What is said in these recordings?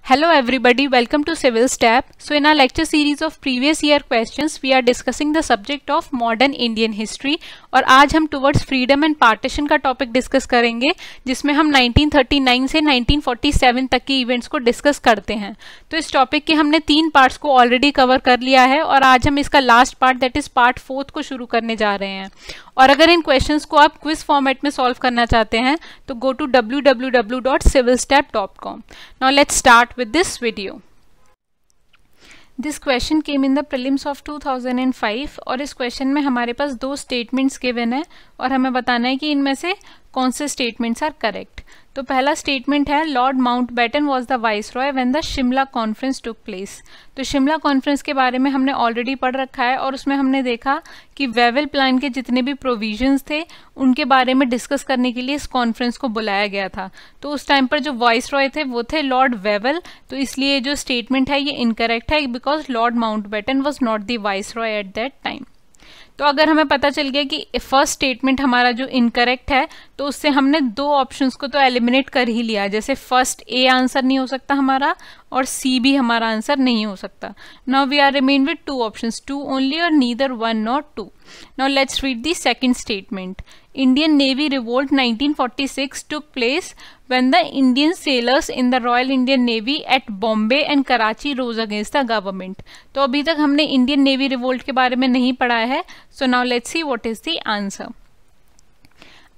Hello everybody, welcome to Civil Step. So in our lecture series of previous year questions, we are discussing the subject of modern Indian history और आज हम towards freedom and partition का topic discuss करेंगे जिसमें हम 1939 से 1947 तक की events को discuss करते हैं। तो इस topic के हमने 3 parts को already cover कर लिया है और आज हम इसका last part that is part 4 को शुरू करने जा रहे हैं। और अगर इन क्वेश्चंस को आप क्विज फॉर्मेट में सॉल्व करना चाहते हैं तो go to www.civilstep.com. Now let's start with this video. This question came in the prelims of 2005 और इस क्वेश्चन में हमारे पास 2 स्टेटमेंट्स गिवन है और हमें बताना है कि इनमें से कौन से स्टेटमेंट्स आर करेक्ट। तो पहला स्टेटमेंट है Lord Mountbatten was the viceroy when the Shimla conference took place. तो शिमला कॉन्फ्रेंस के बारे में हमने ऑलरेडी पढ़ रखा है और उसमें हमने देखा कि वेवेल प्लान के जितने भी प्रोविजंस थे उनके बारे में डिस्कस करने के लिए इस कॉन्फ्रेंस को बुलाया गया था। तो उस टाइम पर जो वाइसरॉय थे वो थे लॉर्ड वेवेल। तो इसलिए जो स्टेटमेंट है ये इनकरेक्ट है because Lord Mountbatten was not the viceroy at that time. तो अगर हमें पता चल गया कि फर्स्ट स्टेटमेंट हमारा जो इनकरेक्ट है तो उससे हमने 2 ऑप्शंस को तो एलिमिनेट कर ही लिया, जैसे फर्स्ट ए आंसर नहीं हो सकता हमारा और सी भी हमारा आंसर नहीं हो सकता। Now we are remain with 2 options, 2 only और neither 1 not 2। Now let's read the second statement. Indian Navy revolt 1946 took place when the Indian sailors in the Royal Indian Navy at Bombay and Karachi rose against the government. तो अभी तक हमने Indian Navy revolt के बारे में नहीं पढ़ा है। So now let's see what is the answer.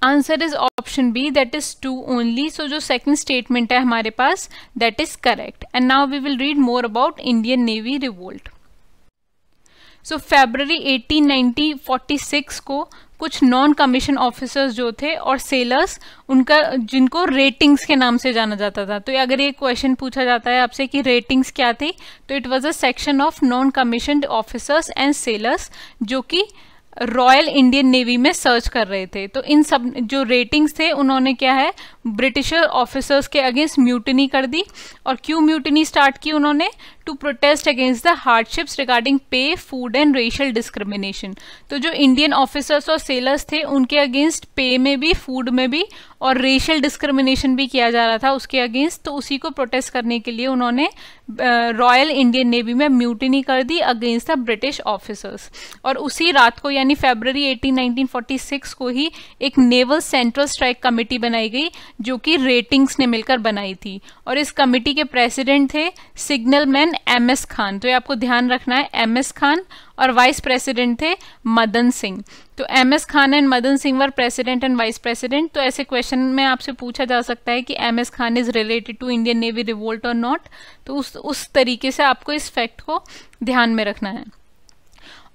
Answer is option B, that is 2 only. So जो second statement है हमारे पास that is correct. And now we will read more about Indian Navy revolt. So February 18, 1946 को कुछ non commission officers जो थे और sellers उनका जिनको रेटिंग्स के नाम से जाना जाता था। तो अगर ये क्वेश्चन पूछा जाता है आपसे कि रेटिंग्स क्या थी तो it was a section of non commissioned officers and sellers जो कि रॉयल इंडियन नेवी में सर्च कर रहे थे। तो इन सब जो रेटिंग्स थे उन्होंने क्या है ब्रिटिशर ऑफिसर्स के अगेंस्ट म्यूटिनी कर दी। और क्यों म्यूटिनी स्टार्ट की उन्होंने? To protest against the hardships regarding pay, food and racial discrimination. तो जो इंडियन ऑफिसर्स और सेलर्स थे उनके अगेंस्ट पे में भी, फूड में भी और रेशियल डिस्क्रिमिनेशन भी किया जा रहा था उसके अगेंस्ट। तो उसी को प्रोटेस्ट करने के लिए उन्होंने रॉयल इंडियन नेवी में म्यूटिनी कर दी अगेंस्ट द ब्रिटिश ऑफिसर्स। और उसी रात को यानी फरवरी 18, 1946 को ही एक नेवल सेंट्रल स्ट्राइक कमेटी बनाई गई जो कि रेटिंग्स ने मिलकर बनाई थी। और इस कमेटी के प्रेसिडेंट थे सिग्नल मैन MS खान। तो ये आपको ध्यान रखना है, MS खान। और वाइस प्रेसिडेंट थे मदन सिंह। तो MS Khan and Madan Singh were president and vice president. तो ऐसे क्वेश्चन में आपसे पूछा जा सकता है कि MS Khan is related to Indian navy revolt और नॉट। तो उस तरीके से आपको इस फैक्ट को ध्यान में रखना है।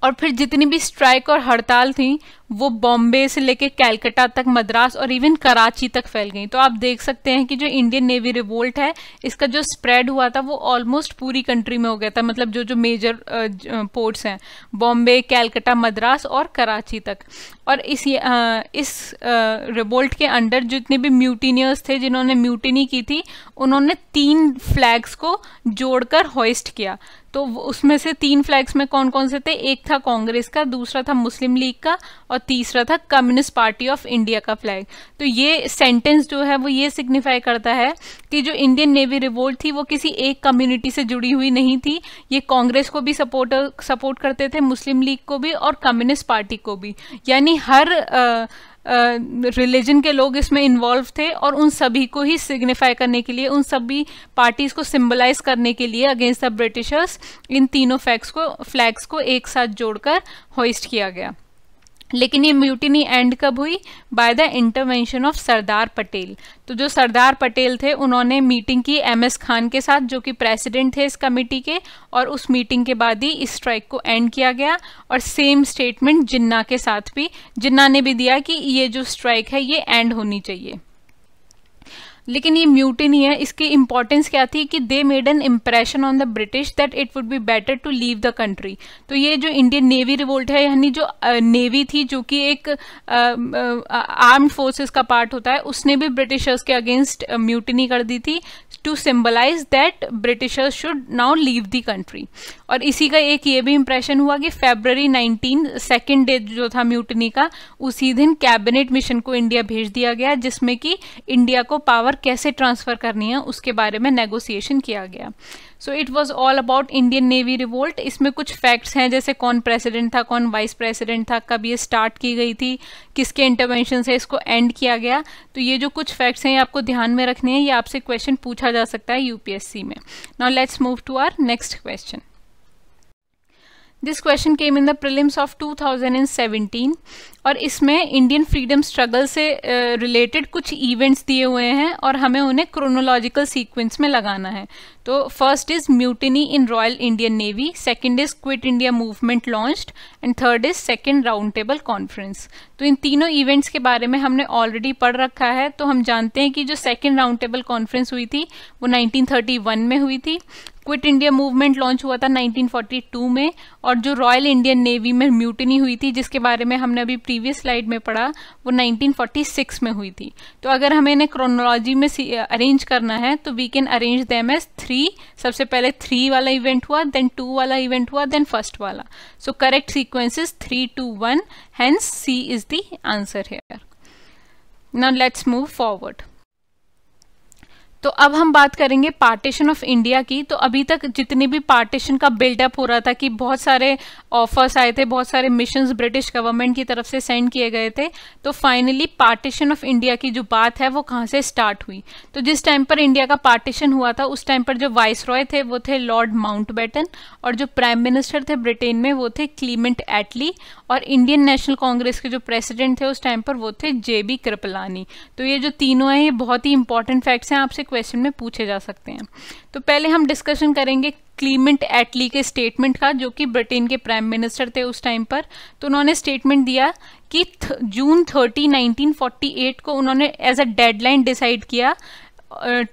और फिर जितनी भी स्ट्राइक और हड़ताल थी वो बॉम्बे से लेके कैलकाटा तक, मद्रास और इवन कराची तक फैल गई। तो आप देख सकते हैं कि जो इंडियन नेवी रिवोल्ट है इसका जो स्प्रेड हुआ था वो ऑलमोस्ट पूरी कंट्री में हो गया था, मतलब जो मेजर पोर्ट्स हैं बॉम्बे, कैलकाटा, मद्रास और कराची तक। और इस रिवोल्ट के अंडर जितने भी म्यूटिनियर्स थे जिन्होंने म्यूटिनी की थी उन्होंने 3 फ्लैग्स को जोड़कर होइस्ट किया। तो उसमें से 3 फ्लैग्स में कौन कौन से थे? एक था कांग्रेस का, दूसरा था मुस्लिम लीग का और तीसरा था कम्युनिस्ट पार्टी ऑफ इंडिया का फ्लैग। तो ये सेंटेंस जो है वो ये सिग्निफाई करता है कि जो इंडियन नेवी रिवोल्ट थी वो किसी एक कम्युनिटी से जुड़ी हुई नहीं थी। ये कांग्रेस को भी सपोर्ट करते थे, मुस्लिम लीग को भी और कम्युनिस्ट पार्टी को भी, यानी हर रिलीजन के लोग इसमें इन्वॉल्व थे। और उन सभी को ही सिग्निफाई करने के लिए, उन सभी पार्टीज को सिंबलाइज करने के लिए अगेंस्ट द ब्रिटिशर्स इन तीनों फ्लैग्स को एक साथ जोड़कर होइस्ट किया गया। लेकिन ये म्यूटिनी एंड कब हुई? By the intervention of Sardar Patel. तो जो सरदार पटेल थे उन्होंने मीटिंग की MS खान के साथ जो कि प्रेसिडेंट थे इस कमेटी के, और उस मीटिंग के बाद ही इस स्ट्राइक को एंड किया गया। और सेम स्टेटमेंट जिन्ना के साथ भी, जिन्ना ने भी दिया कि ये जो स्ट्राइक है ये एंड होनी चाहिए। लेकिन ये म्यूटिनी है, इसकी इंपॉर्टेंस क्या थी कि they made an impression on the British that it would be better to leave the country. तो ये जो इंडियन नेवी रिवोल्ट है यानी जो नेवी थी जो कि एक आर्म्ड फोर्सेस का पार्ट होता है, उसने भी ब्रिटिशर्स के अगेंस्ट म्यूटिनी कर दी थी to symbolise that Britishers should now leave the country. और इसी का एक ये भी इंप्रेशन हुआ कि February 19 सेकेंड डे जो था म्यूटनी का, उसी दिन कैबिनेट मिशन को इंडिया भेज दिया गया, जिसमें कि इंडिया को पावर कैसे ट्रांसफर करनी है उसके बारे में नेगोशिएशन किया गया। So it was all about Indian navy revolt. इसमें कुछ फैक्ट्स हैं, जैसे कौन प्रेसिडेंट था, कौन वाइस प्रेसिडेंट था, कब ये स्टार्ट की गई थी, किसके इंटरवेंशन से इसको एंड किया गया। तो ये जो कुछ फैक्ट्स हैं ये आपको ध्यान में रखने हैं, ये आपसे क्वेश्चन पूछा जा सकता है यूपीएससी में। Now let's move to our next question. This question came in the prelims of 2017 और इसमें इंडियन फ्रीडम स्ट्रगल से रिलेटेड कुछ इवेंट्स दिए हुए हैं और हमें उन्हें क्रोनोलॉजिकल सीक्वेंस में लगाना है। तो first is mutiny in royal Indian navy, second is quit India movement launched and third is second round table conference. तो इन तीनों इवेंट्स के बारे में हमने ऑलरेडी पढ़ रखा है। तो हम जानते हैं कि जो सेकंड राउंड टेबल कॉन्फ्रेंस हुई थी वो 1931 में हुई थी, क्विट इंडिया मूवमेंट लॉन्च हुआ था 1942 में, और जो रॉयल इंडियन नेवी में म्यूटिनी हुई थी जिसके बारे में हमने अभी प्रीवियस स्लाइड में पढ़ा वो 1946 में हुई थी। तो अगर हमें इन्हें क्रोनोलॉजी में अरेंज करना है तो we can arrange them as 3। सबसे पहले 3 वाला इवेंट हुआ, देन 2 वाला इवेंट हुआ, देन फर्स्ट वाला। So correct sequence is 3, 2, 1, hence C is the answer here. Now let's move forward. तो अब हम बात करेंगे पार्टीशन ऑफ इंडिया की। तो अभी तक जितने भी पार्टीशन का बिल्डअप हो रहा था कि बहुत सारे ऑफर्स आए थे, बहुत सारे मिशंस ब्रिटिश गवर्नमेंट की तरफ से सेंड किए गए थे, तो फाइनली पार्टीशन ऑफ इंडिया की जो बात है वो कहाँ से स्टार्ट हुई। तो जिस टाइम पर इंडिया का पार्टीशन हुआ था उस टाइम पर जो वाइस रॉय थे वो थे लॉर्ड माउंटबेटन, और जो प्राइम मिनिस्टर थे ब्रिटेन में वो थे क्लीमेंट एटली, और इंडियन नेशनल कांग्रेस के जो प्रेसिडेंट थे उस टाइम पर वो थे JB कृपलानी। तो ये जो तीनों हैं ये बहुत ही इंपॉर्टेंट फैक्ट्स हैं, आपसे क्वेश्चन में पूछे जा सकते हैं। तो पहले हम डिस्कशन करेंगे क्लीमेंट एटली के स्टेटमेंट का, जो कि ब्रिटेन के प्राइम मिनिस्टर थे उस टाइम पर। तो उन्होंने स्टेटमेंट दिया कि जून 30, 1948 को उन्होंने एज अ डेडलाइन डिसाइड किया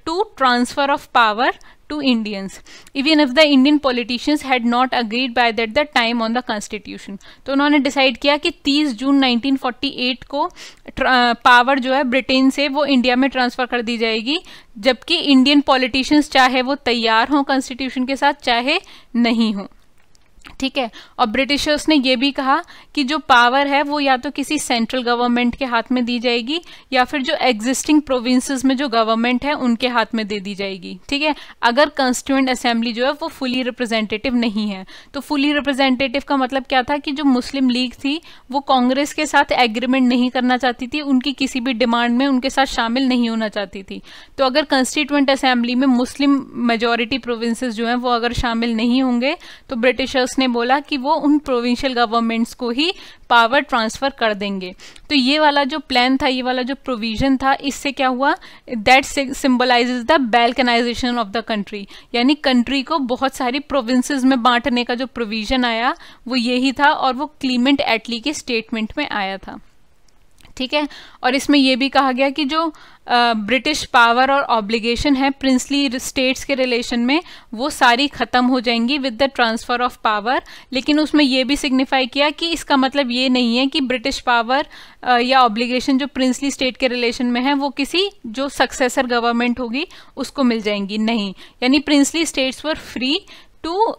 to transfer of power to Indians, even if the Indian politicians had not agreed by that time on the constitution। तो उन्होंने डिसाइड किया कि 30 जून 1948 को पावर जो है ब्रिटेन से वो इंडिया में ट्रांसफर कर दी जाएगी, जबकि इंडियन पॉलिटिशियंस चाहे वो तैयार हों कॉन्स्टिट्यूशन के साथ चाहे नहीं हों। ठीक है, और ब्रिटिशर्स ने ये भी कहा कि जो पावर है वो या तो किसी सेंट्रल गवर्नमेंट के हाथ में दी जाएगी या फिर जो एग्जिस्टिंग प्रोविंसेस में जो गवर्नमेंट है उनके हाथ में दे दी जाएगी। ठीक है, अगर कॉन्स्टिट्यूएंट असेंबली जो है वो फुली रिप्रेजेंटेटिव नहीं है। तो फुली रिप्रेजेंटेटिव का मतलब क्या था कि जो मुस्लिम लीग थी वो कांग्रेस के साथ एग्रीमेंट नहीं करना चाहती थी, उनकी किसी भी डिमांड में उनके साथ शामिल नहीं होना चाहती थी। तो अगर कॉन्स्टिट्यूएंट असेंबली में मुस्लिम मेजॉरिटी प्रोविंसेस जो हैं वो अगर शामिल नहीं होंगे तो ब्रिटिशर्स ने बोला कि वो उन प्रोविंशियल गवर्नमेंट्स को ही पावर ट्रांसफर कर देंगे। तो ये वाला जो प्लान था, ये वाला जो प्रोविजन था, इससे क्या हुआ, that symbolizes the balkanization of the country, यानी कंट्री को बहुत सारी प्रोविंसेस में बांटने का जो प्रोविजन आया वो यही था, और वो क्लीमेंट एटली के स्टेटमेंट में आया था। ठीक है, और इसमें यह भी कहा गया कि जो ब्रिटिश पावर और ऑब्लिगेशन है प्रिंसली स्टेट्स के रिलेशन में वो सारी खत्म हो जाएंगी with the transfer of power. लेकिन उसमें यह भी सिग्निफाई किया कि इसका मतलब ये नहीं है कि ब्रिटिश पावर या ऑब्लिगेशन जो प्रिंसली स्टेट के रिलेशन में है वो किसी जो सक्सेसर गवर्नमेंट होगी उसको मिल जाएंगी, नहीं। यानी princely states were free to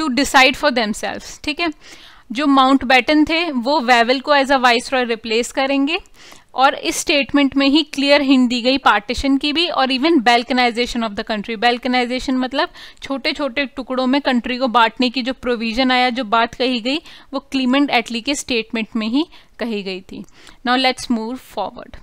decide for themselves. ठीक है, जो माउंटबेटन थे वो वेवल को एज अ वाइसरॉय रिप्लेस करेंगे, और इस स्टेटमेंट में ही क्लियर हिंट दी गई पार्टीशन की भी, और इवन बैल्कनाइजेशन ऑफ द कंट्री। बैल्कनाइजेशन मतलब छोटे छोटे टुकड़ों में कंट्री को बांटने की जो प्रोविजन आया, जो बात कही गई, वो क्लीमेंट एटली के स्टेटमेंट में ही कही गई थी। Now let's move forward.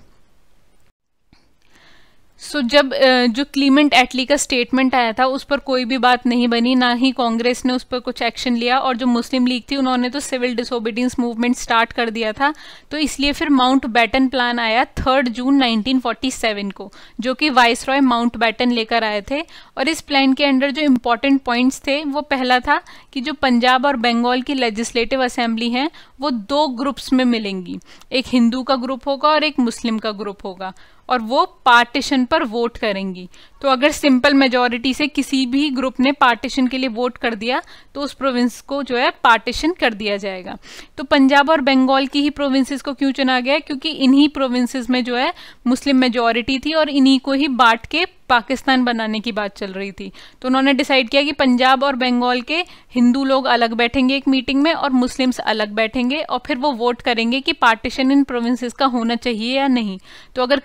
So जब जो क्लीमेंट एटली का स्टेटमेंट आया था उस पर कोई भी बात नहीं बनी, ना ही कांग्रेस ने उस पर कुछ एक्शन लिया, और जो मुस्लिम लीग थी उन्होंने तो सिविल डिसोबीडियंस मूवमेंट स्टार्ट कर दिया था। तो इसलिए फिर माउंटबेटन प्लान आया 3 जून 1947 को, जो कि वाइसरॉय माउंटबेटन लेकर आए थे। और इस प्लान के अंडर जो इम्पोर्टेंट पॉइंट्स थे वो पहला था कि जो पंजाब और बंगाल की लेजिस्लेटिव असेंबली हैं वो 2 ग्रुप्स में मिलेंगी, एक हिंदू का ग्रुप होगा और एक मुस्लिम का ग्रुप होगा, और वो पार्टीशन पर वोट करेंगी। तो अगर सिंपल मेजॉरिटी से किसी भी ग्रुप ने पार्टीशन के लिए वोट कर दिया तो उस प्रोविंस को जो है पार्टीशन कर दिया जाएगा। तो पंजाब और बंगाल की ही प्रोविंसेस को क्यों चुना गया, क्योंकि इन्हीं प्रोविंसेस में जो है मुस्लिम मेजॉरिटी थी और इन्हीं को ही बांट के पाकिस्तान बनाने की बात चल रही थी। तो उन्होंने डिसाइड किया कि पंजाब और बंगाल के हिंदू लोग अलग बैठेंगे एक मीटिंग में और मुस्लिम्स अलग बैठेंगे और फिर वो वोट करेंगे कि पार्टीशन इन प्रोविंसेस का होना चाहिए या नहीं। तो अगर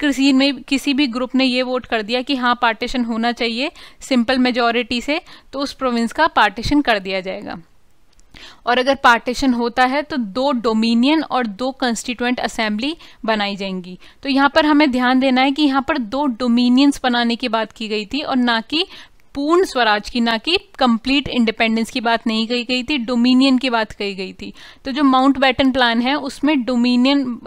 किसी भी ग्रुप ने ये वोट कर दिया कि हाँ पार्टीशन होना चाहिए सिंपल मेजॉरिटी से, तो उस प्रोविंस का पार्टीशन कर दिया जाएगा। और अगर पार्टीशन होता है तो 2 डोमिनियन और 2 कंस्टिट्यूएंट असेंबली बनाई जाएंगी। तो यहाँ पर हमें ध्यान देना है कि यहाँ पर 2 डोमिनियंस बनाने की बात की गई थी और ना कि पूर्ण स्वराज की, ना कि कंप्लीट इंडिपेंडेंस की बात नहीं कही गई थी, डोमिनियन की बात कही गई थी। तो जो माउंटबेटन प्लान है उसमें डोमिनियन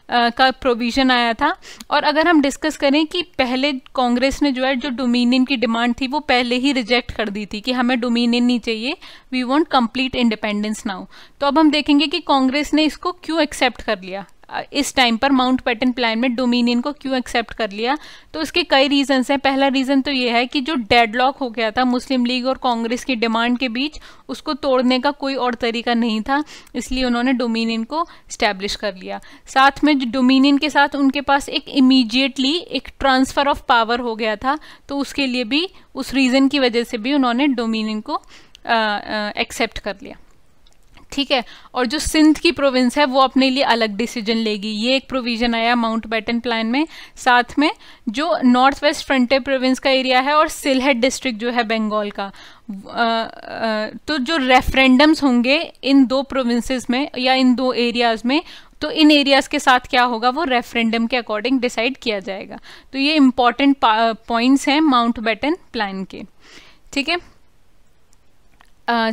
का प्रोविजन आया था। और अगर हम डिस्कस करें कि पहले कांग्रेस ने जो है जो डोमिनियन की डिमांड थी वो पहले ही रिजेक्ट कर दी थी कि हमें डोमिनियन नहीं चाहिए, we want complete independence now. तो अब हम देखेंगे कि कांग्रेस ने इसको क्यों एक्सेप्ट कर लिया, इस टाइम पर माउंटबेटन प्लान में डोमिनियन को क्यों एक्सेप्ट कर लिया। तो इसके कई रीजंस हैं। पहला रीजन तो ये है कि जो डेडलॉक हो गया था मुस्लिम लीग और कांग्रेस की डिमांड के बीच, उसको तोड़ने का कोई और तरीका नहीं था, इसलिए उन्होंने डोमिनियन को स्टैब्लिश कर लिया। साथ में जो डोमिनियन के साथ उनके पास एक इमीडिएटली एक ट्रांसफर ऑफ पावर हो गया था, तो उसके लिए भी, उस रीजन की वजह से भी उन्होंने डोमिनियन को एक्सेप्ट कर लिया। ठीक है। और जो सिंध की प्रोविंस है वो अपने लिए अलग डिसीजन लेगी, ये एक प्रोविजन आया माउंटबेटन प्लान में। साथ में जो नॉर्थ वेस्ट फ्रंटियर प्रोविंस का एरिया है और सिलहेट डिस्ट्रिक्ट जो है बंगाल का, तो जो रेफरेंडम्स होंगे इन 2 प्रोविंसेस में या इन 2 एरियाज में, तो इन एरियाज के साथ क्या होगा वो रेफरेंडम के अकॉर्डिंग डिसाइड किया जाएगा। तो ये इंपॉर्टेंट पॉइंट्स हैं माउंटबेटन प्लान के। ठीक है।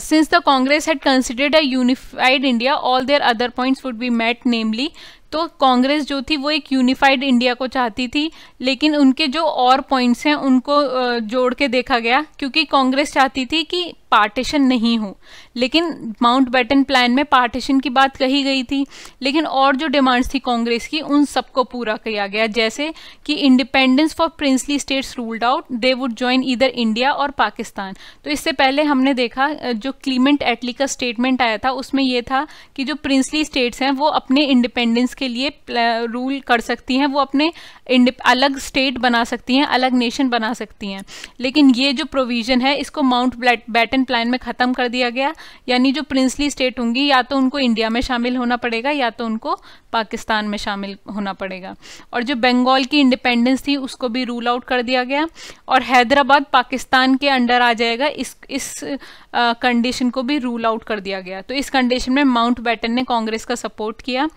Since the Congress had considered a unified India, all their other points would be met, namely, तो कांग्रेस जो थी वो एक यूनिफाइड इंडिया को चाहती थी, लेकिन उनके जो और पॉइंट्स हैं उनको जोड़ के देखा गया, क्योंकि कांग्रेस चाहती थी कि पार्टीशन नहीं हो, लेकिन माउंटबेटन प्लान में पार्टीशन की बात कही गई थी, लेकिन और जो डिमांड्स थी कांग्रेस की उन सबको पूरा किया गया, जैसे कि independence for princely states ruled out, they would join either India और पाकिस्तान। तो इससे पहले हमने देखा जो क्लीमेंट एटली का स्टेटमेंट आया था उसमें यह था कि जो प्रिंसली स्टेट्स हैं वो अपने इंडिपेंडेंस के लिए रूल कर सकती हैं, वो अपने अलग स्टेट बना सकती हैं, अलग नेशन बना सकती हैं, लेकिन ये जो प्रोविजन है इसको माउंटबेटन प्लान में खत्म कर दिया गया। यानी जो प्रिंसली स्टेट होंगी या तो उनको इंडिया में शामिल होना पड़ेगा या तो उनको पाकिस्तान में शामिल होना पड़ेगा। और जो बंगाल की इंडिपेंडेंस थी उसको भी रूल आउट कर दिया गया और हैदराबाद पाकिस्तान के अंडर आ जाएगा, इस कंडीशन को भी रूल आउट कर दिया गया। तो इस कंडीशन में माउंटबेटन ने कांग्रेस का सपोर्ट किया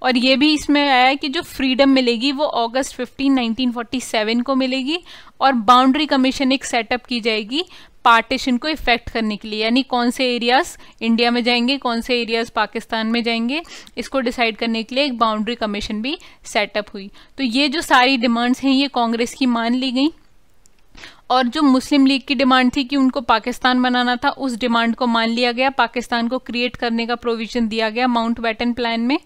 और ये भी इसमें आया है कि जो फ्रीडम मिलेगी वो अगस्त 15, 1947 को मिलेगी और बाउंड्री कमीशन एक सेटअप की जाएगी पार्टीशन को इफेक्ट करने के लिए, यानी कौन से एरियाज इंडिया में जाएंगे, कौन से एरियाज पाकिस्तान में जाएंगे, इसको डिसाइड करने के लिए एक बाउंड्री कमीशन भी सेटअप हुई। तो ये जो सारी डिमांड्स हैं ये कांग्रेस की मान ली गई और जो मुस्लिम लीग की डिमांड थी कि उनको पाकिस्तान बनाना था उस डिमांड को मान लिया गया, पाकिस्तान को क्रिएट करने का प्रोविजन दिया गया माउंटबेटन प्लान में।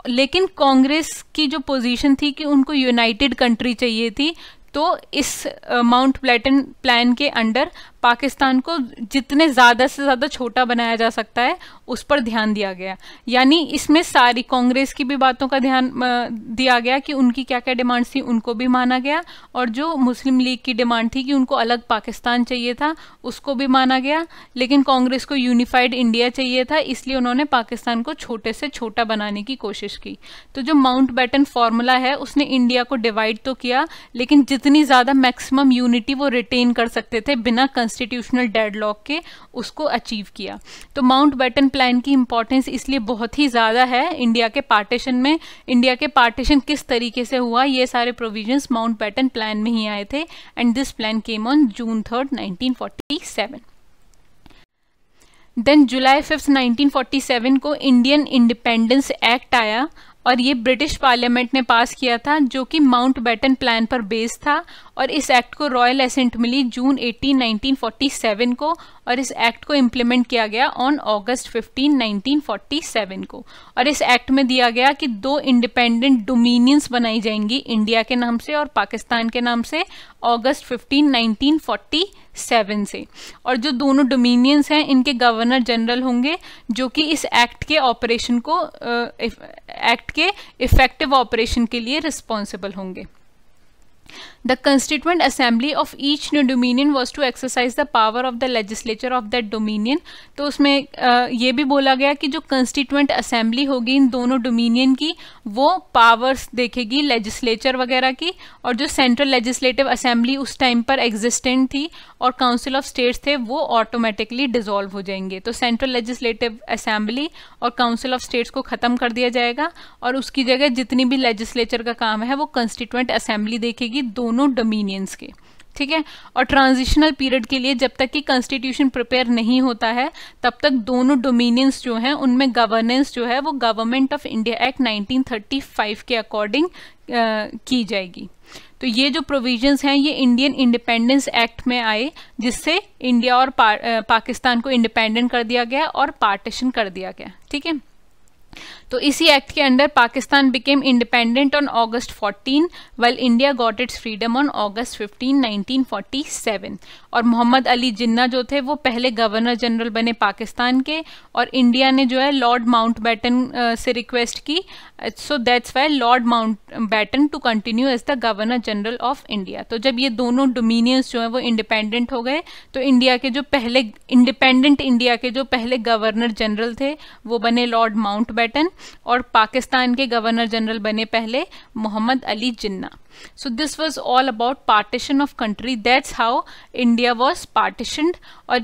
लेकिन कांग्रेस की जो पोजीशन थी कि उनको यूनाइटेड कंट्री चाहिए थी, तो इस माउंटबेटन प्लान के अंडर पाकिस्तान को जितने ज़्यादा से ज़्यादा छोटा बनाया जा सकता है उस पर ध्यान दिया गया। यानी इसमें सारी कांग्रेस की भी बातों का ध्यान दिया गया कि उनकी क्या क्या डिमांड्स थी उनको भी माना गया और जो मुस्लिम लीग की डिमांड थी कि उनको अलग पाकिस्तान चाहिए था उसको भी माना गया, लेकिन कांग्रेस को यूनिफाइड इंडिया चाहिए था, इसलिए उन्होंने पाकिस्तान को छोटे से छोटा बनाने की कोशिश की। तो जो माउंटबेटन फॉर्मूला है उसने इंडिया को डिवाइड तो किया, लेकिन जितनी ज़्यादा मैक्सिमम यूनिटी वो रिटेन कर सकते थे बिना कॉन्स्टिट्यूशनल डेडलॉक के उसको अचीव किया। तो माउंटबेटन प्लान की इंपॉर्टेंस इसलिए बहुत ही ज़्यादा है इंडिया के पार्टीशन में। इंडिया के पार्टीशन किस तरीके से हुआ ये सारे प्रोविजंस माउंटबेटन प्लान में ही आए थे and this plan came on June 3, 1947। Then July 5, 1947 को इंडियन इंडिपेंडेंस एक्ट आया और ये ब्रिटिश पार्लियामेंट ने पास किया था, जो कि माउंटबेटन प्लान पर बेस्ड था। और इस एक्ट को रॉयल एसेंट मिली जून 18, 1947 को, और इस एक्ट को इम्प्लीमेंट किया गया ऑन अगस्त 15, 1947 को। और इस एक्ट में दिया गया कि 2 इंडिपेंडेंट डोमिनियंस बनाई जाएंगी, इंडिया के नाम से और पाकिस्तान के नाम से, अगस्त 15, 1947 से। और जो दोनों डोमिनियंस हैं इनके गवर्नर जनरल होंगे, जो कि इस एक्ट के ऑपरेशन को एक्ट के इफेक्टिव ऑपरेशन के लिए रिस्पॉन्सिबल होंगे। The Constituent Assembly of each new dominion was to exercise the power of the legislature of that dominion। तो उसमें ये भी बोला गया कि जो Constituent Assembly होगी इन दोनों डोमिनियन की, वो पावर्स देखेगी लेजिस्लेचर वगैरह की, और जो सेंट्रल लेजिस्लेटिव असेंबली उस टाइम पर एग्जिस्टेंट थी और काउंसिल ऑफ स्टेट्स थे, वो ऑटोमेटिकली डिसॉल्व हो जाएंगे। तो सेंट्रल लेजिस्लेटिव असेंबली और काउंसिल ऑफ स्टेट्स को ख़त्म कर दिया जाएगा, और उसकी जगह जितनी भी लेजिस्लेचर का काम है वो कंस्टिट्यूएंट असेंबली देखेगी दोनों डोमिनियंस के, ठीक है। और ट्रांजिशनल पीरियड के लिए, जब तक कि कॉन्स्टिट्यूशन प्रिपेयर नहीं होता है, तब तक दोनों डोमिनियंस जो हैं उनमें गवर्नेंस जो है वो गवर्नमेंट ऑफ इंडिया एक्ट 1935 के अकॉर्डिंग की जाएगी। तो ये जो प्रोविजंस हैं ये इंडियन इंडिपेंडेंस एक्ट में आए, जिससे इंडिया और पाकिस्तान को इंडिपेंडेंट कर दिया गया और पार्टीशन कर दिया गया, ठीक है। तो इसी एक्ट के under Pakistan became independent on August 14, well India got its freedom on August 15, 1947। और मोहम्मद अली जिन्ना जो थे वो पहले गवर्नर जनरल बने पाकिस्तान के, और इंडिया ने जो है लॉर्ड माउंटबेटन से रिक्वेस्ट की, so that's why Lord Mountbatten to continue as the governor general of India. तो जब ये दोनों डोमिनियंस जो है वो इंडिपेंडेंट हो गए, तो इंडिया के जो पहले इंडिपेंडेंट इंडिया के जो पहले गवर्नर जनरल थे वो बने लॉर्ड माउंटबेटन, और पाकिस्तान के गवर्नर जनरल बने पहले Mohammad Ali Jinnah. So this was all about partition of country. That's how India was partitioned. Or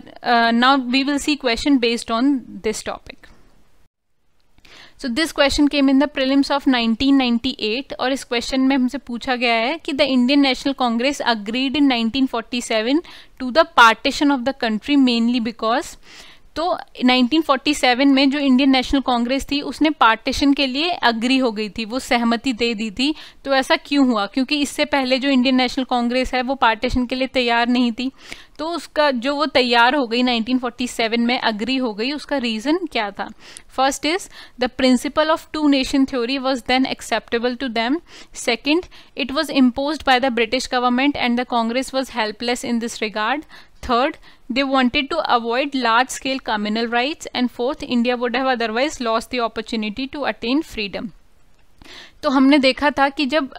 now we will see question based on this topic. So this question came in the prelims of 1998, और इस question में हमसे पूछा गया है कि the Indian National Congress agreed in 1947 to the partition of the country mainly because, तो 1947 में जो इंडियन नेशनल कांग्रेस थी उसने पार्टीशन के लिए अग्री हो गई थी, वो सहमति दे दी थी। तो ऐसा क्यों हुआ? क्योंकि इससे पहले जो इंडियन नेशनल कांग्रेस है वो पार्टीशन के लिए तैयार नहीं थी। तो उसका जो वो तैयार हो गई 1947 में अग्री हो गई, उसका रीज़न क्या था? First is the principle of two nation theory was then acceptable to them. Second, it was imposed by the British government and the Congress was helpless in this regard. Third, they wanted to avoid large-scale communal rights, and fourth, India would have otherwise lost the opportunity to attain freedom. तो हमने देखा था कि जब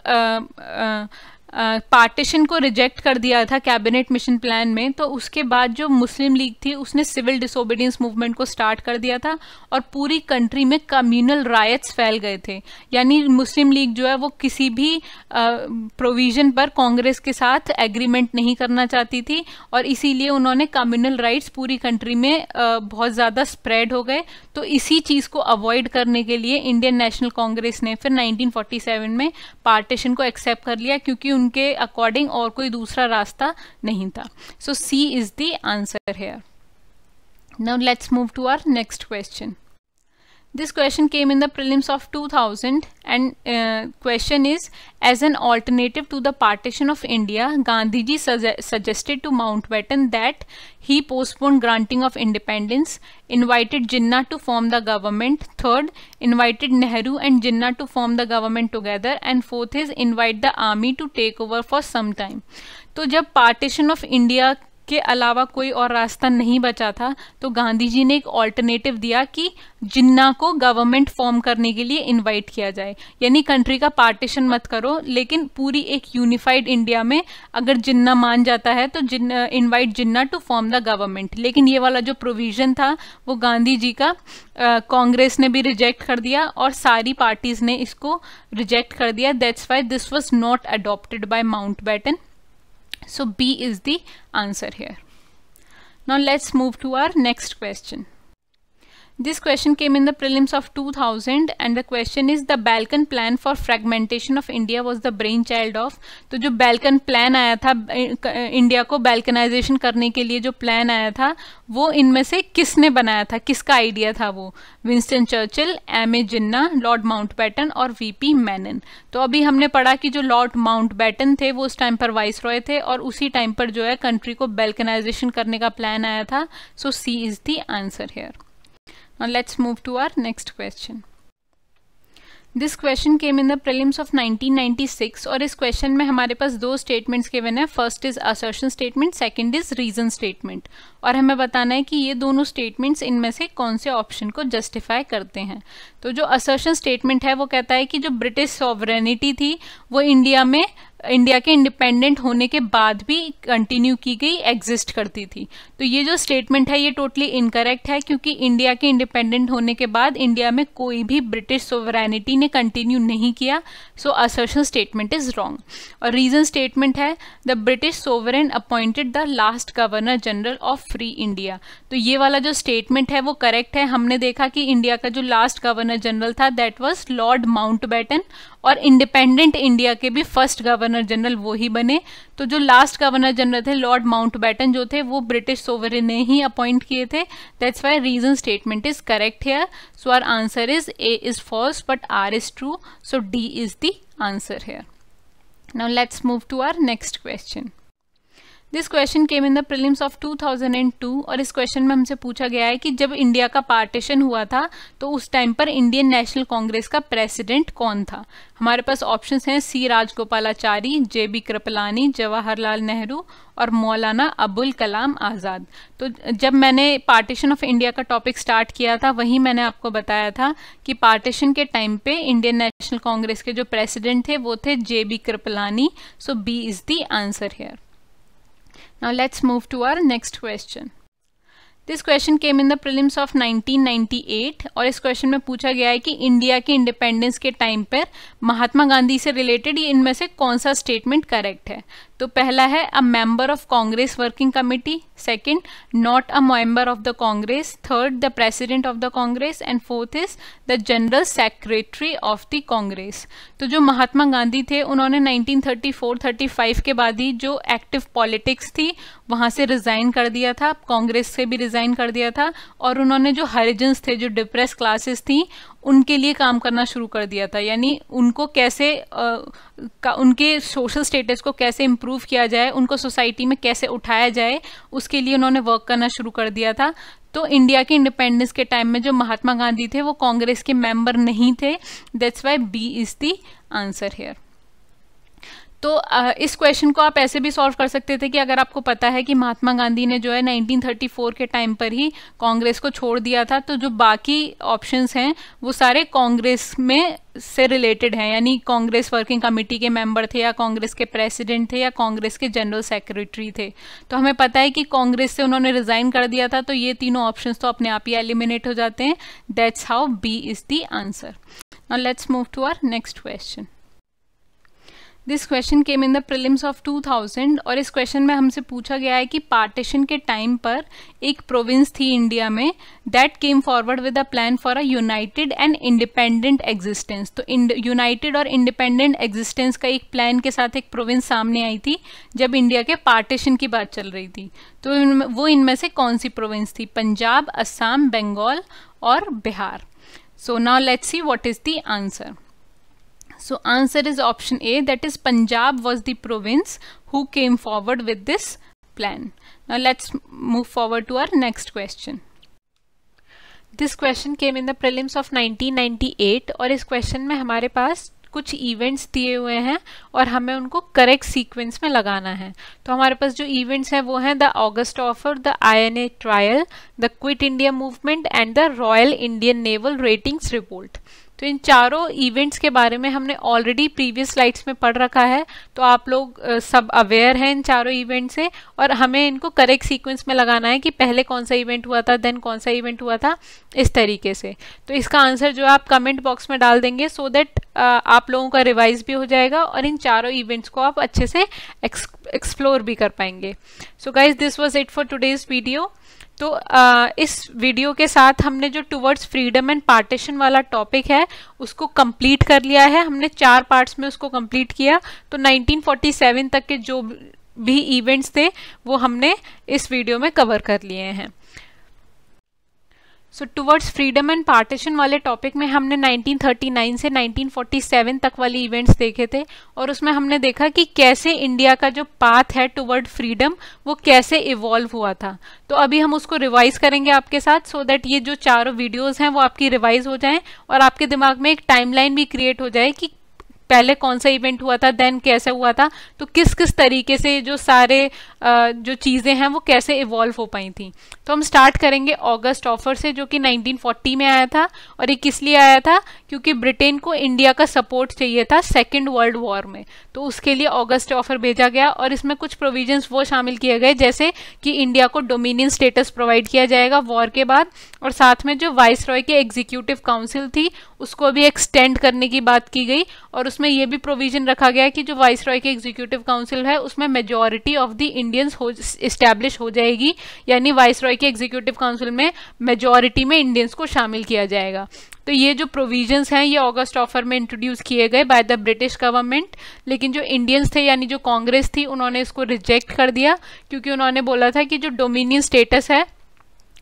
partition को reject कर दिया था कैबिनेट मिशन प्लान में, तो उसके बाद जो मुस्लिम लीग थी उसने सिविल डिसोबीडियंस मूवमेंट को स्टार्ट कर दिया था, और पूरी कंट्री में कम्युनल रायट्स फैल गए थे। यानी मुस्लिम लीग जो है वो किसी भी प्रोविजन पर कांग्रेस के साथ एग्रीमेंट नहीं करना चाहती थी, और इसीलिए उन्होंने कम्युनल राइट्स पूरी कंट्री में बहुत ज़्यादा स्प्रेड हो गए। तो इसी चीज़ को अवॉइड करने के लिए इंडियन नेशनल कांग्रेस ने फिर 1947 में पार्टीशन को एक्सेप्ट कर लिया, क्योंकि उनके अकॉर्डिंग और कोई दूसरा रास्ता नहीं था। So C is the answer here. Now let's move to our next question. This question came in the prelims of 2000, and question is, as an alternative to the partition of India, Gandhiji suggested to Mountbatten that he postpone granting of independence, invited Jinnah to form the government. Third, invited Nehru and Jinnah to form the government together, and fourth is invite the army to take over for some time. तो जब partition of India के अलावा कोई और रास्ता नहीं बचा था, तो गांधी जी ने एक ऑल्टरनेटिव दिया कि जिन्ना को गवर्नमेंट फॉर्म करने के लिए इनवाइट किया जाए। यानी कंट्री का पार्टीशन मत करो, लेकिन पूरी एक यूनिफाइड इंडिया में अगर जिन्ना मान जाता है तो invite Jinnah to form the government. लेकिन ये वाला जो प्रोविजन था वो गांधी जी का कांग्रेस ने भी रिजेक्ट कर दिया, और सारी पार्टीज ने इसको रिजेक्ट कर दिया। That's why this was not adopted by Mountbatten. So B is the answer here. Now let's move to our next question. This question came in the prelims of 2000 and the question is the Balkan plan for fragmentation of India was the brainchild of. तो जो Balkan plan आया था India को balkanization करने के लिए जो plan आया था वो इनमें से किसने बनाया था, किसका आइडिया था वो? Winston Churchill, M A. Jinnah, Lord Mountbatten और वी.पी. मेनन. तो अभी हमने पढ़ा कि जो लॉर्ड माउंटबेटन थे वो उस टाइम पर वाइस रॉय थे और उसी टाइम पर जो है कंट्री को balkanization करने का प्लान आया था. So C is the answer here. Now let's move to our next question. This question came in the prelims of 1996 और इस क्वेश्चन में हमारे पास दो स्टेटमेंट्स गिवन है. First is assertion statement, second is reason statement और हमें बताना है कि ये दोनों स्टेटमेंट्स इनमें से कौन से ऑप्शन को जस्टिफाई करते हैं. तो जो असर्शन स्टेटमेंट है वो कहता है कि जो ब्रिटिश सॉवरेनिटी थी वो इंडिया के इंडिपेंडेंट होने के बाद भी कंटिन्यू की गई, एग्जिस्ट करती थी. तो ये जो स्टेटमेंट है ये टोटली इनकरेक्ट है क्योंकि इंडिया के इंडिपेंडेंट होने के बाद इंडिया में कोई भी ब्रिटिश सोवरेनिटी ने कंटिन्यू नहीं किया. सो असर्शन स्टेटमेंट इज रॉन्ग. और रीजन स्टेटमेंट है the British sovereign appointed the last governor general of free India. तो ये वाला जो स्टेटमेंट है वो करेक्ट है. हमने देखा कि इंडिया का जो लास्ट गवर्नर जनरल था दैट वाज लॉर्ड माउंटबेटन और इंडिपेंडेंट इंडिया के भी फर्स्ट गवर्नर जनरल वो ही बने. तो जो लास्ट गवर्नर जनरल थे लॉर्ड माउंटबेटन जो थे वो ब्रिटिश सोवरेन ने ही अपॉइंट किए थे. That's why reason statement is correct here. So our answer is A is false but R is true. So D is the answer here. Now let's move to our next question. This question came in the prelims of 2002 और इस question में हमसे पूछा गया है कि जब India का पार्टीशन हुआ था तो उस टाइम पर इंडियन नेशनल कांग्रेस का प्रेसिडेंट कौन था. हमारे पास ऑप्शंस हैं सी राजगोपालाचारी, जे.बी. कृपलानी, जवाहरलाल नेहरू और मौलाना अबुल कलाम आज़ाद. तो जब मैंने पार्टीशन ऑफ इंडिया का टॉपिक स्टार्ट किया था वहीं मैंने आपको बताया था कि पार्टीशन के टाइम पे इंडियन नेशनल कांग्रेस के जो प्रेसिडेंट थे वो थे J B. Kripalani. So B is the answer here. Now let's move to our next question. This question came in the prelims of 1998 और इस क्वेश्चन में पूछा गया है कि इंडिया के इंडिपेंडेंस के टाइम पर महात्मा गांधी से रिलेटेड ये इनमें से कौन सा स्टेटमेंट करेक्ट है. तो पहला है a member of Congress working committee, second not a member of the Congress, third the president of the Congress and fourth is the general secretary of the Congress. तो जो महात्मा गांधी थे उन्होंने 1934-35 के बाद ही जो एक्टिव पॉलिटिक्स थी वहां से रिजाइन कर दिया था, कांग्रेस से भी रिजाइन कर दिया था और उन्होंने जो हरिजन्स थे, जो डिप्रेस क्लासेस थी, उनके लिए काम करना शुरू कर दिया था. यानी उनको कैसे उनके सोशल स्टेटस को कैसे इम्प्रूव किया जाए, उनको सोसाइटी में कैसे उठाया जाए, उसके लिए उन्होंने वर्क करना शुरू कर दिया था. तो इंडिया के इंडिपेंडेंस के टाइम में जो महात्मा गांधी थे वो कांग्रेस के मेंबर नहीं थे. That's why B is the answer here. तो इस क्वेश्चन को आप ऐसे भी सॉल्व कर सकते थे कि अगर आपको पता है कि महात्मा गांधी ने जो है 1934 के टाइम पर ही कांग्रेस को छोड़ दिया था, तो जो बाकी ऑप्शंस हैं वो सारे कांग्रेस में से रिलेटेड हैं. यानी कांग्रेस वर्किंग कमेटी के मेंबर थे या कांग्रेस के प्रेसिडेंट थे या कांग्रेस के जनरल सेक्रेटरी थे. तो हमें पता है कि कांग्रेस से उन्होंने रिजाइन कर दिया था, तो ये तीनों ऑप्शंस तो अपने आप ही एलिमिनेट हो जाते हैं. That's how B is the answer. Now let's move to our next question. This question came in the prelims of 2000 और इस क्वेश्चन में हमसे पूछा गया है कि पार्टीशन के टाइम पर एक प्रोविंस थी इंडिया में that came forward with a plan for a United and independent existence. तो यूनाइटेड और इंडिपेंडेंट एग्जिस्टेंस का एक प्लान के साथ एक प्रोविंस सामने आई थी जब इंडिया के पार्टीशन की बात चल रही थी. तो वो इनमें से कौन सी प्रोविंस थी? पंजाब, असम, बंगाल और Bihar. So now let's see what is the answer. So answer is option A, that is Punjab was the province who came forward with this plan. Now let's move forward to our next question. This question came in the prelims of 1998 और इस question में हमारे पास कुछ events दिए हुए हैं और हमें उनको करेक्ट सीक्वेंस में लगाना है. तो हमारे पास जो इवेंट्स हैं वो हैं the August offer, the INA trial, the quit India movement and the royal Indian naval ratings report. तो इन चारों इवेंट्स के बारे में हमने ऑलरेडी प्रीवियस स्लाइड्स में पढ़ रखा है, तो आप लोग सब अवेयर हैं इन चारों इवेंट से और हमें इनको करेक्ट सीक्वेंस में लगाना है कि पहले कौन सा इवेंट हुआ था, देन कौन सा इवेंट हुआ था, इस तरीके से. तो इसका आंसर जो आप कमेंट बॉक्स में डाल देंगे सो दैट आप लोगों का रिवाइज भी हो जाएगा और इन चारों इवेंट्स को आप अच्छे से एक्सप्लोर भी कर पाएंगे. So guys, this was it for today's video. तो इस वीडियो के साथ हमने जो टुवर्ड्स फ्रीडम एंड पार्टीशन वाला टॉपिक है उसको कंप्लीट कर लिया है। हमने 4 पार्ट्स में उसको कंप्लीट किया। तो 1947 तक के जो भी इवेंट्स थे वो हमने इस वीडियो में कवर कर लिए हैं। सो टुवर्ड्स फ्रीडम एंड पार्टीशन वाले टॉपिक में हमने 1939 से 1947 तक वाली इवेंट्स देखे थे और उसमें हमने देखा कि कैसे इंडिया का जो पाथ है टुवर्ड फ्रीडम वो कैसे इवॉल्व हुआ था। तो अभी हम उसको रिवाइज करेंगे आपके साथ, सो दैट ये जो चारों वीडियोस हैं वो आपकी रिवाइज हो जाएं और आपके दिमाग में एक टाइमलाइन भी क्रिएट हो जाए कि पहले कौन सा इवेंट हुआ था, देन कैसे हुआ था, तो किस किस तरीके से जो सारे जो चीज़ें हैं वो कैसे इवॉल्व हो पाई थी। तो हम स्टार्ट करेंगे ऑगस्ट ऑफर से, जो कि 1940 में आया था। और ये किस लिए आया था? क्योंकि ब्रिटेन को इंडिया का सपोर्ट चाहिए था सेकेंड वर्ल्ड वॉर में, तो उसके लिए ऑगस्ट ऑफर भेजा गया। और इसमें कुछ प्रोविजंस वो शामिल किए गए जैसे कि इंडिया को डोमिनियन स्टेटस प्रोवाइड किया जाएगा वॉर के बाद, और साथ में जो वाइसरॉय की एग्जीक्यूटिव काउंसिल थी उसको भी एक्सटेंड करने की बात की गई। और उसमें यह भी प्रोविजन रखा गया कि जो वाइसरॉय की एग्जीक्यूटिव काउंसिल है उसमें majority of the Indians establish हो जाएगी, यानी वाइसरॉय की एग्जीक्यूटिव काउंसिल में मेजॉरिटी में इंडियंस को शामिल किया जाएगा। तो ये जो प्रोविजंस हैं ये अगस्त ऑफर में इंट्रोड्यूस किए गए बाय द ब्रिटिश गवर्नमेंट, लेकिन जो इंडियंस थे यानी जो कांग्रेस थी उन्होंने इसको रिजेक्ट कर दिया, क्योंकि उन्होंने बोला था कि जो डोमिनियन स्टेटस है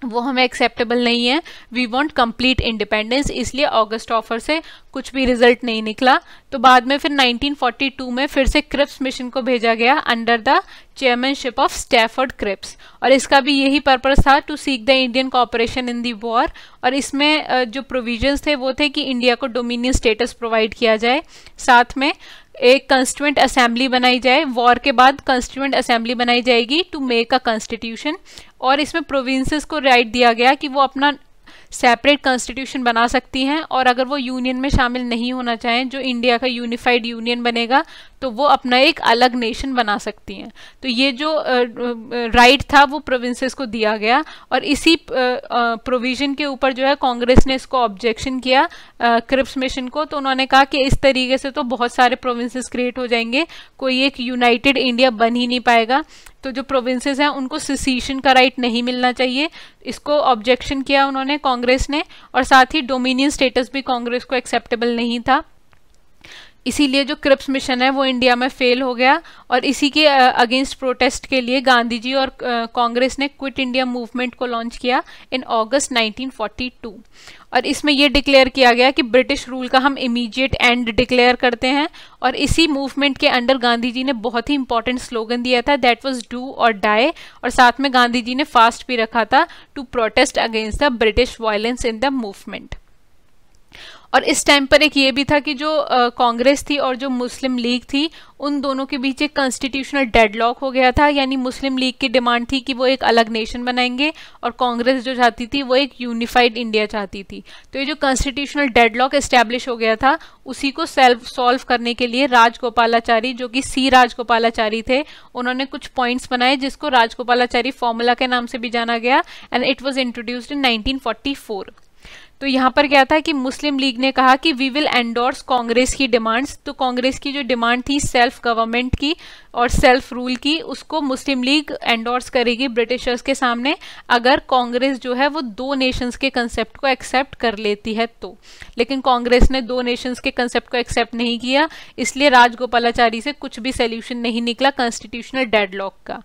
वो हमें एक्सेप्टेबल नहीं है, वी वांट कंप्लीट इंडिपेंडेंस। इसलिए अगस्त ऑफर से कुछ भी रिजल्ट नहीं निकला। तो बाद में फिर 1942 में फिर से क्रिप्स मिशन को भेजा गया under the chairmanship of Stafford Cripps, और इसका भी यही पर्पस था to seek the Indian cooperation in the war. और इसमें जो प्रोविजंस थे वो थे कि इंडिया को डोमिनियन स्टेटस प्रोवाइड किया जाए, साथ में एक कॉन्स्टिट्यूएंट असेंबली बनाई जाए, वॉर के बाद कॉन्स्टिट्यूएंट असेंबली बनाई जाएगी टू मेक अ कॉन्स्टिट्यूशन। और इसमें प्रोविंसेस को राइट दिया गया कि वो अपना सेपरेट कॉन्स्टिट्यूशन बना सकती हैं, और अगर वो यूनियन में शामिल नहीं होना चाहें, जो इंडिया का यूनिफाइड यूनियन बनेगा, तो वो अपना एक अलग नेशन बना सकती हैं। तो ये जो राइट था वो प्रोविंसेस को दिया गया, और इसी प्रोविजन के ऊपर जो है कांग्रेस ने इसको ऑब्जेक्शन किया क्रिप्स मिशन को। तो उन्होंने कहा कि इस तरीके से तो बहुत सारे प्रोविंसेस क्रिएट हो जाएंगे, कोई एक यूनाइटेड इंडिया बन ही नहीं पाएगा। तो जो प्रोविंसेस हैं उनको सिसीशन का राइट नहीं मिलना चाहिए, इसको ऑब्जेक्शन किया उन्होंने कांग्रेस ने। और साथ ही डोमिनियन स्टेटस भी कांग्रेस को एक्सेप्टेबल नहीं था, इसीलिए जो क्रिप्स मिशन है वो इंडिया में फेल हो गया। और इसी के अगेंस्ट प्रोटेस्ट के लिए गांधी जी और कांग्रेस ने क्विट इंडिया मूवमेंट को लॉन्च किया इन अगस्त 1942। और इसमें ये डिक्लेयर किया गया कि ब्रिटिश रूल का हम इमीडिएट एंड डिक्लेयर करते हैं। और इसी मूवमेंट के अंडर गांधी जी ने बहुत ही इंपॉर्टेंट स्लोगन दिया था, दैट वाज डू और डाई। और साथ में गांधी जी ने फास्ट भी रखा था to protest against the British violence in the movement. और इस टाइम पर एक ये भी था कि जो कांग्रेस थी और जो मुस्लिम लीग थी उन दोनों के बीच एक कॉन्स्टिट्यूशनल डेडलॉक हो गया था, यानी मुस्लिम लीग की डिमांड थी कि वो एक अलग नेशन बनाएंगे, और कांग्रेस जो चाहती थी वो एक यूनिफाइड इंडिया चाहती थी। तो ये जो कॉन्स्टिट्यूशनल डेडलॉक एस्टैब्लिश हो गया था उसी को सॉल्व करने के लिए राजगोपालाचारी, जो कि सी राजगोपालाचारी थे, उन्होंने कुछ पॉइंट्स बनाए जिसको राजगोपालाचारी फॉर्मूला के नाम से भी जाना गया, and it was introduced in 1944। तो यहाँ पर क्या था कि मुस्लिम लीग ने कहा कि वी विल एंडोर्स कांग्रेस की डिमांड्स। तो कांग्रेस की जो डिमांड थी सेल्फ गवर्नमेंट की और सेल्फ रूल की, उसको मुस्लिम लीग एंडोर्स करेगी ब्रिटिशर्स के सामने, अगर कांग्रेस जो है वो 2 नेशंस के कंसेप्ट को एक्सेप्ट कर लेती है तो। लेकिन कांग्रेस ने 2 नेशंस के कंसेप्ट को एक्सेप्ट नहीं किया, इसलिए राजगोपालाचारी से कुछ भी सोल्यूशन नहीं निकला कॉन्स्टिट्यूशनल डेडलॉक का।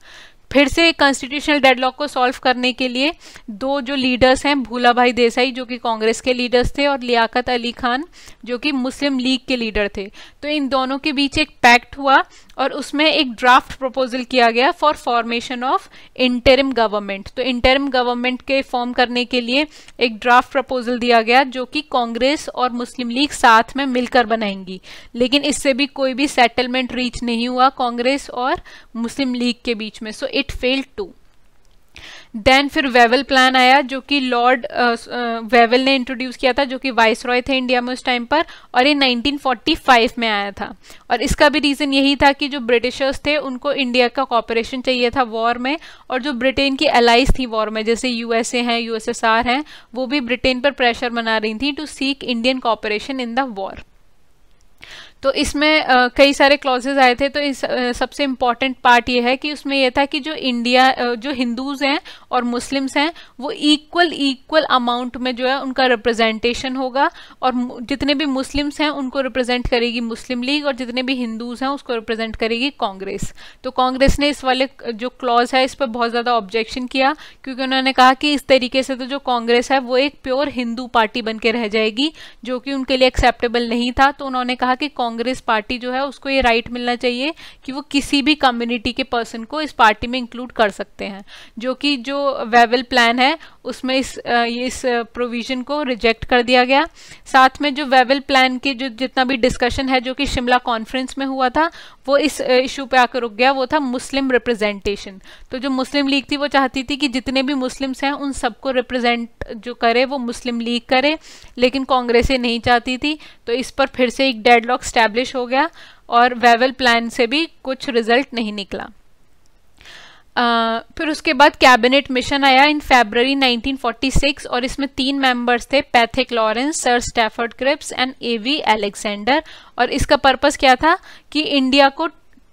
फिर से कॉन्स्टिट्यूशनल डेडलॉक को सॉल्व करने के लिए 2 जो लीडर्स हैं, भूला भाई देसाई जो कि कांग्रेस के लीडर्स थे और लियाकत अली खान जो कि मुस्लिम लीग के लीडर थे, तो इन दोनों के बीच एक पैक्ट हुआ और उसमें एक ड्राफ्ट प्रपोजल किया गया for formation of interim government. तो इंटरिम गवर्नमेंट के फॉर्म करने के लिए एक ड्राफ्ट प्रपोजल दिया गया जो कि कांग्रेस और मुस्लिम लीग साथ में मिलकर बनाएंगी, लेकिन इससे भी कोई भी सेटलमेंट रीच नहीं हुआ कांग्रेस और मुस्लिम लीग के बीच में, so it failed to. Then फिर वेवल प्लान आया जो कि लॉर्ड वेवल ने इंट्रोड्यूस किया था, जो कि वाइसरॉय थे इंडिया में उस टाइम पर, और ये 1945 में आया था। और इसका भी रीज़न यही था कि जो ब्रिटिशर्स थे उनको इंडिया का कॉपरेशन चाहिए था वॉर में, और जो ब्रिटेन की एलाइज थी वॉर में जैसे यूएसए हैं, यूएसएसआर हैं, वो भी ब्रिटेन पर प्रेशर बना रही थी to seek Indian cooperation in the war. तो इसमें कई सारे क्लॉजेज आए थे। तो इस सबसे इम्पॉर्टेंट पार्ट ये है कि उसमें यह था कि जो जो हिंदूज हैं और मुस्लिम्स हैं वो इक्वल अमाउंट में जो है उनका रिप्रेजेंटेशन होगा, और जितने भी मुस्लिम्स हैं उनको रिप्रेजेंट करेगी मुस्लिम लीग, और जितने भी हिंदूज हैं उसको रिप्रेजेंट करेगी कांग्रेस। तो कांग्रेस ने इस वाले जो क्लॉज है इस पर बहुत ज़्यादा ऑब्जेक्शन किया, क्योंकि उन्होंने कहा कि इस तरीके से तो जो कांग्रेस है वो एक प्योर हिंदू पार्टी बन के रह जाएगी, जो कि उनके लिए एक्सेप्टेबल नहीं था। तो उन्होंने कहा कि कांग्रेस पार्टी जो है उसको ये राइट मिलना चाहिए कि वो किसी भी कम्युनिटी के पर्सन को इस पार्टी में इंक्लूड कर सकते हैं, जो कि जो वेवल प्लान है उसमें इस प्रोविजन को रिजेक्ट कर दिया गया। साथ में जो वेवल प्लान के जो जितना भी डिस्कशन है जो कि शिमला कॉन्फ्रेंस में हुआ था वो इस इशू पे आकर रुक गया, वो था मुस्लिम रिप्रेजेंटेशन। तो जो मुस्लिम लीग थी वो चाहती थी कि जितने भी मुस्लिम्स हैं उन सबको रिप्रेजेंट जो करे वो मुस्लिम लीग करे, लेकिन कांग्रेस ये नहीं चाहती थी। तो इस पर फिर से एक डेडलॉक स्टैब्लिश हो गया और वेवल प्लान से भी कुछ रिजल्ट नहीं निकला। फिर उसके बाद कैबिनेट मिशन आया इन फरवरी 1946, और इसमें 3 मेंबर्स थे, Pethick Lawrence, sir Stafford Cripps and A V Alexander. और इसका पर्पस क्या था कि इंडिया को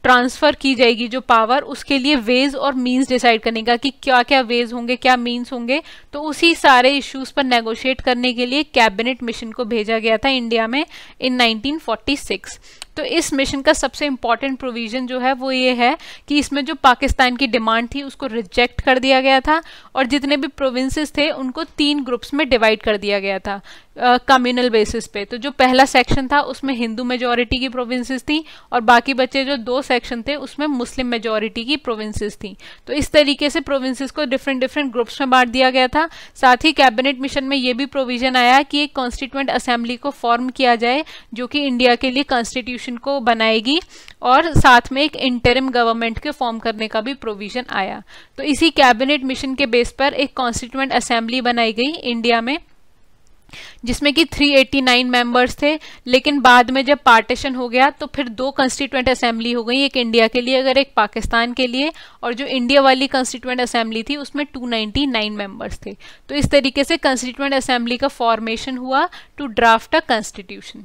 ट्रांसफर की जाएगी जो पावर, उसके लिए वेज और मीन्स डिसाइड करने का कि क्या क्या वेज होंगे, क्या मीन्स होंगे। तो उसी सारे इश्यूज पर नेगोशिएट करने के लिए कैबिनेट मिशन को भेजा गया था इंडिया में इन 1946। तो इस मिशन का सबसे इंपॉर्टेंट प्रोविजन जो है वो ये है कि इसमें जो पाकिस्तान की डिमांड थी उसको रिजेक्ट कर दिया गया था, और जितने भी प्रोविंसेस थे उनको 3 ग्रुप्स में डिवाइड कर दिया गया था कम्युनल बेसिस पे। तो जो पहला सेक्शन था उसमें हिंदू मेजॉरिटी की प्रोविंसेस थी, और बाकी बचे जो 2 सेक्शन थे उसमें मुस्लिम मेजॉरिटी की प्रोविंसेस थी। तो इस तरीके से प्रोविंसेस को डिफरेंट ग्रुप्स में बांट दिया गया था। साथ ही कैबिनेट मिशन में ये भी प्रोविजन आया कि एक कॉन्स्टिट्यूएंट असेंबली को फॉर्म किया जाए जो कि इंडिया के लिए कॉन्स्टिट्यूशन को बनाएगी, और साथ में एक इंटरिम गवर्नमेंट के फॉर्म करने का भी प्रोविजन आया। तो इसी कैबिनेट मिशन के बेस पर एक कॉन्स्टिट्यूएंट असेंबली बनाई गई इंडिया में, जिसमें कि 389 मेंबर्स थे। लेकिन बाद में जब पार्टीशन हो गया तो फिर 2 कॉन्स्टिट्यूएंट असेंबली हो गई, एक इंडिया के लिए अगर एक पाकिस्तान के लिए, और जो इंडिया वाली कॉन्स्टिट्यूएंट असेंबली थी उसमें 299 मेंबर्स थे। तो इस तरीके से कॉन्स्टिट्यूएंट असेंबली का फॉर्मेशन हुआ टू ड्राफ्ट अ कॉन्स्टिट्यूशन।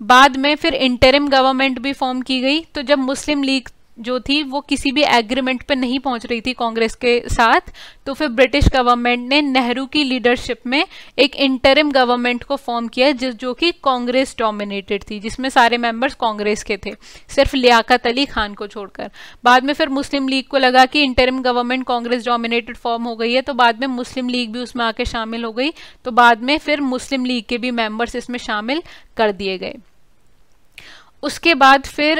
बाद में फिर इंटरिम गवर्नमेंट भी फॉर्म की गई। तो जब मुस्लिम लीग जो थी वो किसी भी एग्रीमेंट पे नहीं पहुंच रही थी कांग्रेस के साथ, तो फिर ब्रिटिश गवर्नमेंट ने नेहरू की लीडरशिप में एक इंटरिम गवर्नमेंट को फॉर्म किया जो कि कांग्रेस डोमिनेटेड थी, जिसमें सारे मेंबर्स कांग्रेस के थे सिर्फ लियाकत अली खान को छोड़कर। बाद में फिर मुस्लिम लीग को लगा कि interim government Congress dominated form हो गई है, तो बाद में मुस्लिम लीग भी उसमें आके शामिल हो गई। तो बाद में फिर मुस्लिम लीग के भी मेंबर्स इसमें शामिल कर दिए गए। उसके बाद फिर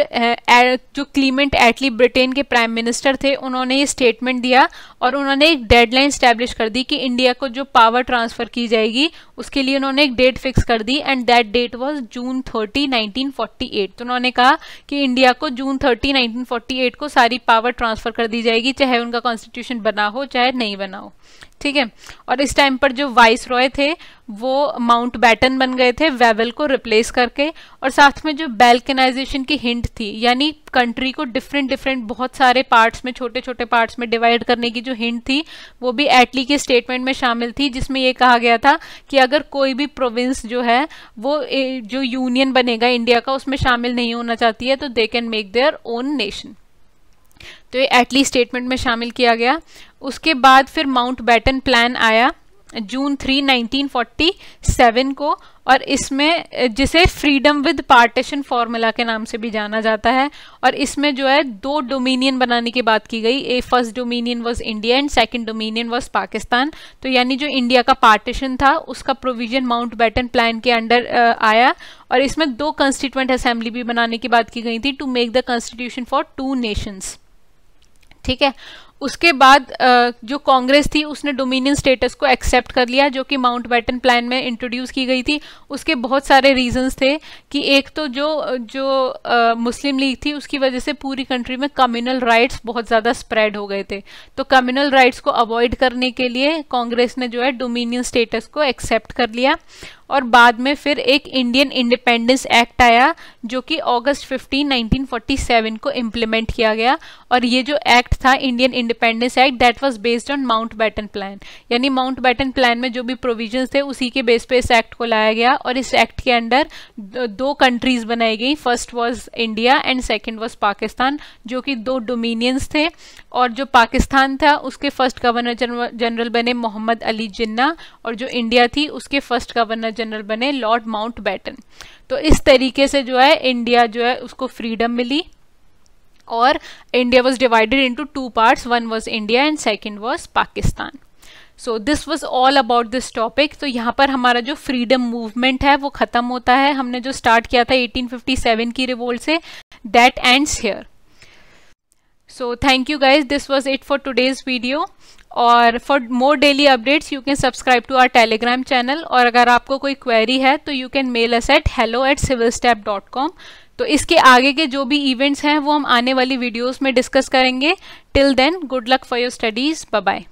जो क्लीमेंट एटली ब्रिटेन के प्राइम मिनिस्टर थे उन्होंने ये स्टेटमेंट दिया, और उन्होंने एक डेडलाइन स्टैब्लिश कर दी कि इंडिया को जो पावर ट्रांसफर की जाएगी उसके लिए उन्होंने एक डेट फिक्स कर दी, एंड दैट डेट वाज जून 30, 1948। तो उन्होंने कहा कि इंडिया को जून 30, 1948 को सारी पावर ट्रांसफर कर दी जाएगी, चाहे उनका कॉन्स्टिट्यूशन बना हो चाहे नहीं बना हो। ठीक है। और इस टाइम पर जो वाइस रॉय थे वो माउंट बैटन बन गए थे वेवल को रिप्लेस करके, और साथ में जो बैल्कनाइजेशन की हिंट थी, यानी कंट्री को डिफरेंट बहुत सारे पार्ट्स में, छोटे छोटे पार्ट्स में डिवाइड करने की जो हिंट थी वो भी एटली के स्टेटमेंट में शामिल थी, जिसमें ये कहा गया था कि अगर कोई भी प्रोविंस जो है वो जो यूनियन बनेगा इंडिया का उसमें शामिल नहीं होना चाहती है तो they can make their own nation. तो ये एटली स्टेटमेंट में शामिल किया गया। उसके बाद फिर माउंट बैटन प्लान आया जून 3, 1947 को, और इसमें जिसे फ्रीडम विद पार्टीशन फॉर्मूला के नाम से भी जाना जाता है, और इसमें जो है 2 डोमिनियन बनाने की बात की गई। First dominion was India and second dominion was Pakistan. तो यानी जो इंडिया का पार्टीशन था उसका प्रोविजन माउंट बैटन प्लान के अंडर आया, और इसमें 2 कॉन्स्टिट्यूएंट असेंबली भी बनाने की बात की गई थी to make the constitution for 2 nations. ठीक है। उसके बाद जो कांग्रेस थी उसने डोमिनियन स्टेटस को एक्सेप्ट कर लिया, जो कि माउंट बैटन प्लान में इंट्रोड्यूस की गई थी। उसके बहुत सारे रीजंस थे कि एक तो जो मुस्लिम लीग थी उसकी वजह से पूरी कंट्री में कम्युनल राइट्स बहुत ज़्यादा स्प्रेड हो गए थे, तो कम्युनल राइट्स को अवॉइड करने के लिए कांग्रेस ने जो है डोमिनियन स्टेटस को एक्सेप्ट कर लिया। और बाद में फिर एक इंडियन इंडिपेंडेंस एक्ट आया जो कि अगस्त 15, 1947 को इम्प्लीमेंट किया गया, और ये जो एक्ट था Indian independence act that was based on Mountbatten plan, यानी माउंटबैटन प्लान में जो भी प्रोविजंस थे उसी के बेस पे इस एक्ट को लाया गया और इस एक्ट के अंडर दो कंट्रीज बनाई गई, first was India and second was Pakistan, जो कि दो डोमिनियंस थे। और जो पाकिस्तान था उसके फर्स्ट गवर्नर जनरल बने मोहम्मद अली जिन्ना और जो इंडिया थी उसके फर्स्ट गवर्नर जनरल बने लॉर्ड माउंटबैटन। तो इस तरीके से जो है इंडिया जो है उसको फ्रीडम मिली और India was divided into two parts, one was India and second was Pakistan. So this was all about this topic. तो यहाँ पर हमारा जो फ्रीडम मूवमेंट है वो ख़त्म होता है। हमने जो स्टार्ट किया था 1857 की रिवोल्ट से, that ends here. So thank you guys, this was it for today's video. और for more daily updates you can subscribe to our Telegram channel, और अगर आपको कोई क्वेरी है तो you can mail us at hello@civilstep.com। तो इसके आगे के जो भी इवेंट्स हैं वो हम आने वाली वीडियोस में डिस्कस करेंगे। Till then, good luck for your studies, bye bye.